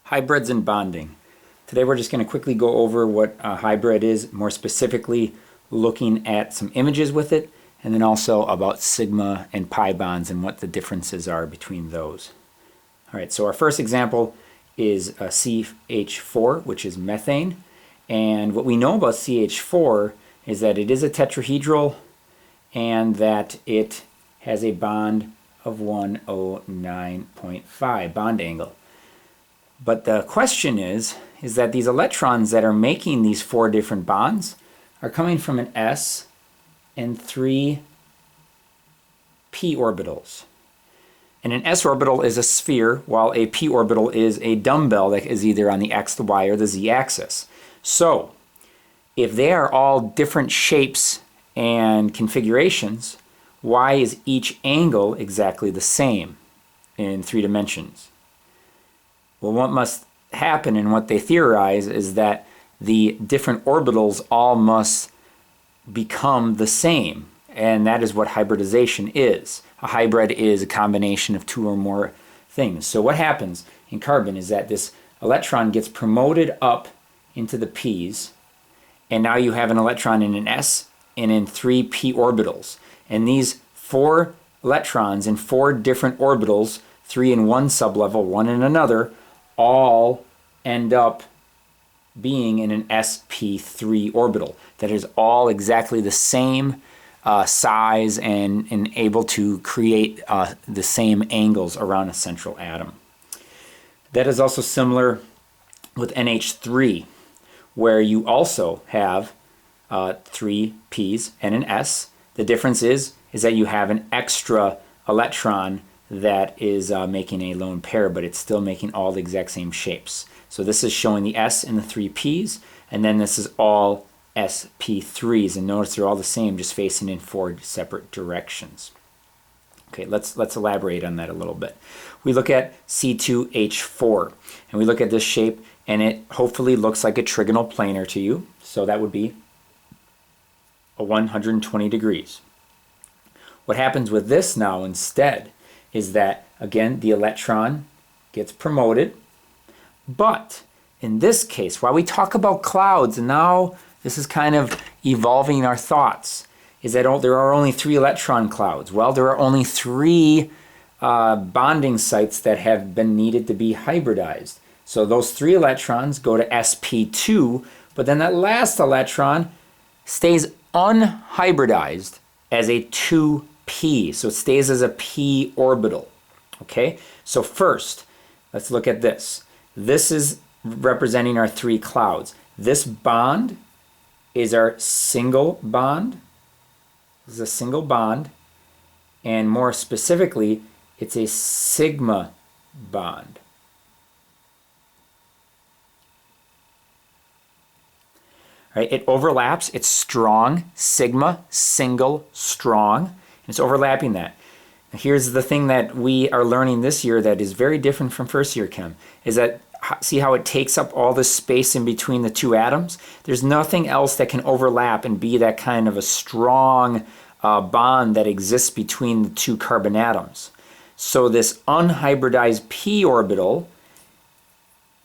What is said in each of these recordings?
Hybrids and bonding. Today we're just going to quickly go over what a hybrid is, more specifically looking at some images with it, and then also about sigma and pi bonds and what the differences are between those. All right, so our first example is a CH4, which is methane. And what we know about CH4 is that it is a tetrahedral and that it has a bond of 109.5 bond angle. But the question is that these electrons that are making these four different bonds are coming from an s and three p orbitals. And an s orbital is a sphere, while a p orbital is a dumbbell that is either on the x, the y, or the z axis. So, if they are all different shapes and configurations, why is each angle exactly the same in 3 dimensions? Well, what must happen and what they theorize is that the different orbitals all must become the same, and that is what hybridization is. A hybrid is a combination of two or more things. So what happens in carbon is that this electron gets promoted up into the p's, and now you have an electron in an s and in 3 p orbitals. And these 4 electrons in 4 different orbitals, 3 in one sublevel, 1 in another, all end up being in an sp3 orbital that is all exactly the same size and able to create the same angles around a central atom. That is also similar with NH3, where you also have 3 p's and an s. The difference is that you have an extra electron that is making a lone pair, but it's still making all the exact same shapes. So this is showing the s and the 3 p's, and then this is all sp3s, and notice they're all the same, just facing in 4 separate directions. Okay, let's elaborate on that a little bit. We look at C2H4, and we look at this shape, and it hopefully looks like a trigonal planar to you, so that would be a 120 degrees. What happens with this now instead is that, again, the electron gets promoted, but in this case, while we talk about clouds, and now this is kind of evolving our thoughts, is that there are only 3 electron clouds. Well, there are only 3 bonding sites that have been needed to be hybridized. So those 3 electrons go to sp2, but then that last electron stays unhybridized as a 2p. So it stays as a p orbital. Okay? So first, let's look at this. This is representing our 3 clouds. This bond is our single bond. This is a single bond. And more specifically, it's a sigma bond. Right? It overlaps. It's strong. Sigma, single, strong. And it's overlapping that. Now here's the thing that we are learning this year that is very different from first year chem, is that see how it takes up all this space in between the 2 atoms? There's nothing else that can overlap and be that kind of a strong bond that exists between the 2 carbon atoms. So this unhybridized p orbital,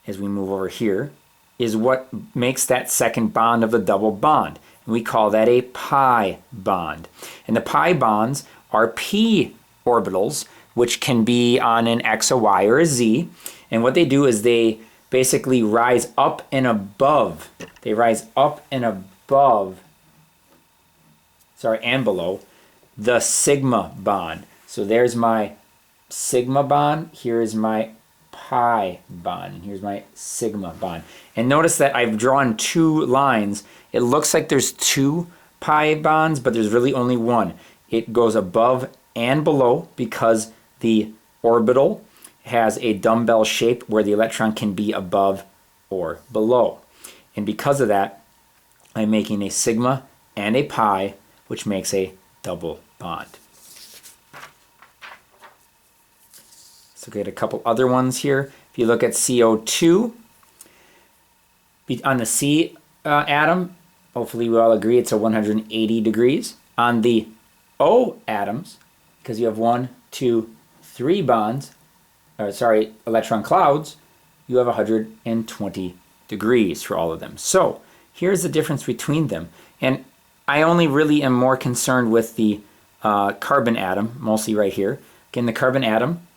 as we move over here, is what makes that second bond of the double bond. And we call that a pi bond. And the pi bonds are p orbitals, which can be on an x, a y, or a z. And what they do is they basically rise up and above. They rise up and above, and below the sigma bond. So there's my sigma bond. Here is my pi bond, and here's my sigma bond. And notice that I've drawn 2 lines. It looks like there's 2 pi bonds, but there's really only one. It goes above and below because the orbital has a dumbbell shape where the electron can be above or below. And because of that, I'm making a sigma and a pi, which makes a double bond. Let's look at a couple other ones here. If you look at CO2, on the C atom, hopefully we all agree it's a 180 degrees. On the O atoms, because you have 1, 2, 3 bonds, electron clouds, you have 120 degrees for all of them. So here's the difference between them. And I only really am more concerned with the carbon atom, mostly right here. Again, the carbon atom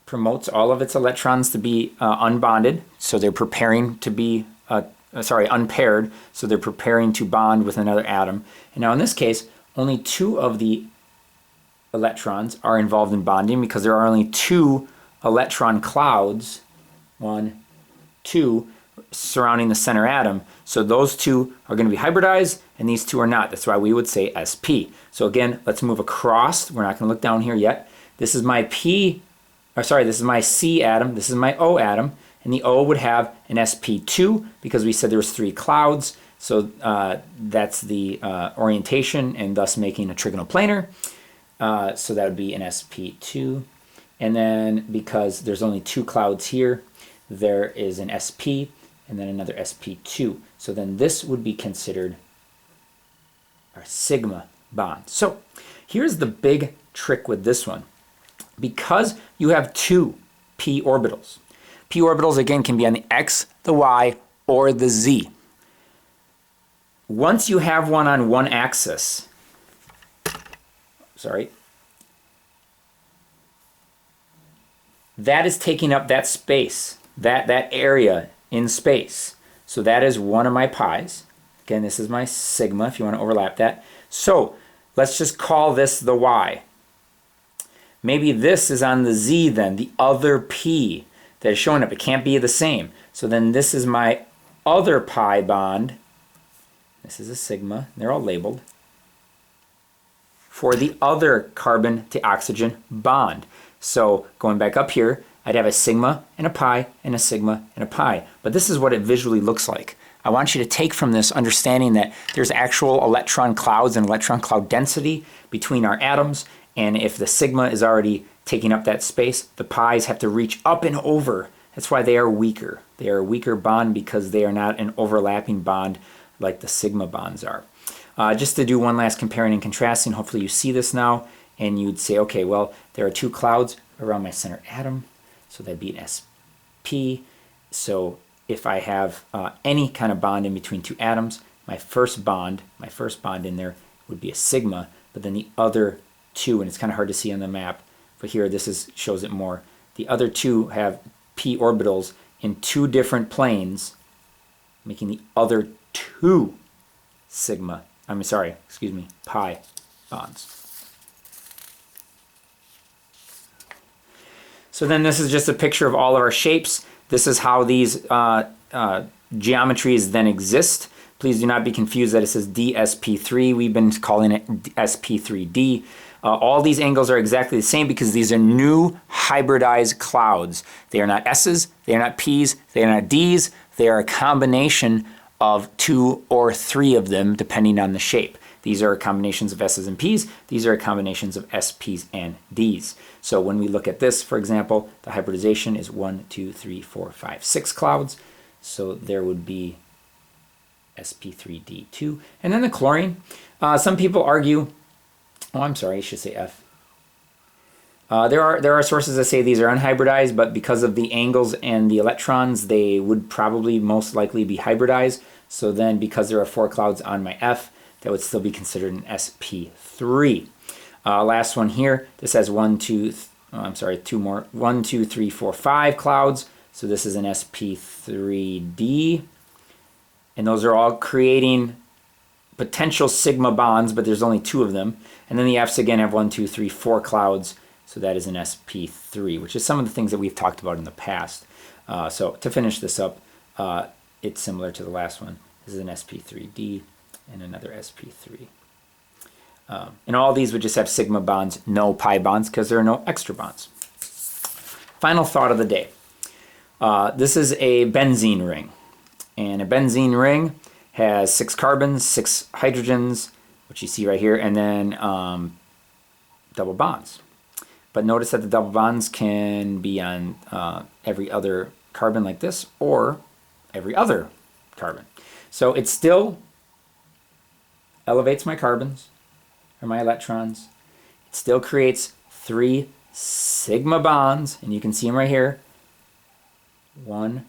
promotes all of its electrons to be unbonded, so they're preparing to be, unpaired, so they're preparing to bond with another atom. And now in this case, only 2 of the electrons are involved in bonding because there are only 2 electron clouds, 1, 2, surrounding the center atom. So those 2 are going to be hybridized and these 2 are not. That's why we would say sp. So again, let's move across. We're not going to look down here yet. This is my this is my C atom, this is my O atom, and the O would have an sp2 because we said there was 3 clouds. So that's the orientation and thus making a trigonal planar. So that would be an sp2. And then because there's only 2 clouds here, there is an sp and then another sp2. So then this would be considered our sigma bond. So here's the big trick with this one. Because you have 2 p orbitals. P orbitals, again, can be on the x, the y, or the z. Once you have one on one axis, that is taking up that space, that area in space. So that is one of my pi's. Again, this is my sigma, if you want to overlap that. So let's just call this the y. Maybe this is on the z then, the other p that is showing up. It can't be the same. So then this is my other pi bond. This is a sigma. They're all labeled. For the other carbon to oxygen bond. So going back up here, I'd have a sigma and a pi and a sigma and a pi. But this is what it visually looks like. I want you to take from this understanding that there's actual electron clouds and electron cloud density between our atoms. And if the sigma is already taking up that space, the pi's have to reach up and over. That's why they are weaker. They are a weaker bond because they are not an overlapping bond like the sigma bonds are. Just to do one last comparing and contrasting, hopefully you see this now, and you'd say, okay, well, there are 2 clouds around my center atom, so that'd be an sp. So if I have any kind of bond in between 2 atoms, my first bond in there would be a sigma, but then the other 2, and it's kind of hard to see on the map, but here this shows it more. The other 2 have p orbitals in 2 different planes, making the other 2 pi bonds. So then this is just a picture of all of our shapes. This is how these geometries then exist. Please do not be confused that it says DSP3. We've been calling it SP3D. All these angles are exactly the same because these are new hybridized clouds. They are not S's, they are not P's, they are not D's. They are a combination of 2 or 3 of them depending on the shape. These are combinations of S's and P's. These are combinations of S, P's, and D's. So when we look at this, for example, the hybridization is 1, 2, 3, 4, 5, 6 clouds. So there would be sp3d2. And then the chlorine. Some people argue, I should say F. There are sources that say these are unhybridized, but because of the angles and the electrons, they would probably most likely be hybridized. So then because there are 4 clouds on my F, that would still be considered an sp3. Last one here, this has 2 more, 1, 2, 3, 4, 5 clouds. So this is an sp3d. And those are all creating potential sigma bonds, but there's only 2 of them. And then the F's again have 1, 2, 3, 4 clouds. So that is an sp3, which is some of the things that we've talked about in the past. So to finish this up, it's similar to the last one. This is an sp3d and another sp3. And all these would just have sigma bonds, no pi bonds, because there are no extra bonds. Final thought of the day. This is a benzene ring. And a benzene ring has 6 carbons, 6 hydrogens, which you see right here, and then double bonds. But notice that the double bonds can be on every other carbon like this, or every other carbon. So it still elevates my carbons, or my electrons. It still creates 3 sigma bonds, and you can see them right here. 1,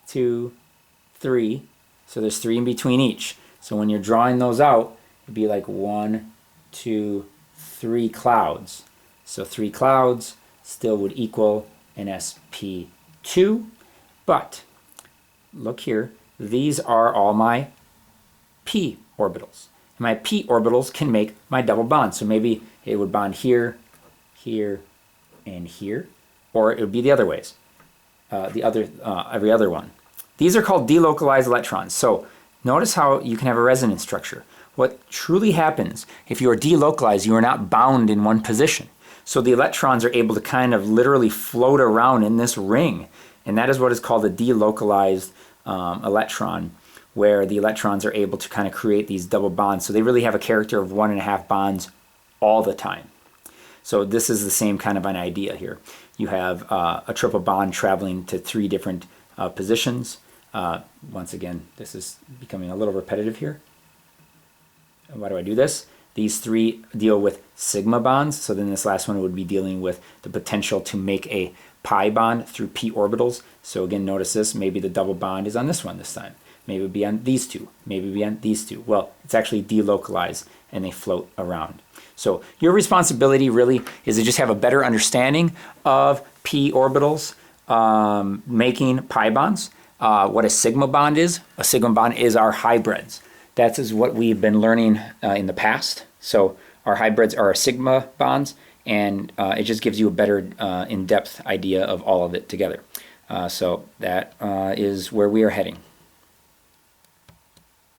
2, 3. So there's 3 in between each. So when you're drawing those out, it'd be like 1, 2, 3 clouds. So 3 clouds still would equal an sp2. But look here, these are all my p orbitals. And my p orbitals can make my double bond. So maybe it would bond here, here, and here, or it would be the other ways, every other one. These are called delocalized electrons. So notice how you can have a resonance structure. What truly happens if you are delocalized, you are not bound in one position. So the electrons are able to kind of literally float around in this ring. And that is what is called a delocalized electron, where the electrons are able to kind of create these double bonds. So they really have a character of 1.5 bonds all the time. So this is the same kind of an idea here. You have a triple bond traveling to 3 different positions. Once again, this is becoming a little repetitive here. Why do I do this? These 3 deal with sigma bonds, so then this last one would be dealing with the potential to make a pi bond through p orbitals. So again, notice this, maybe the double bond is on this one this time. Maybe it would be on these 2, maybe it would be on these 2. Well, it's actually delocalized and they float around. So your responsibility really is to just have a better understanding of p orbitals making pi bonds. What a sigma bond is. A sigma bond is our hybrids. That is what we've been learning in the past. So our hybrids are our sigma bonds, and it just gives you a better in-depth idea of all of it together. So that is where we are heading.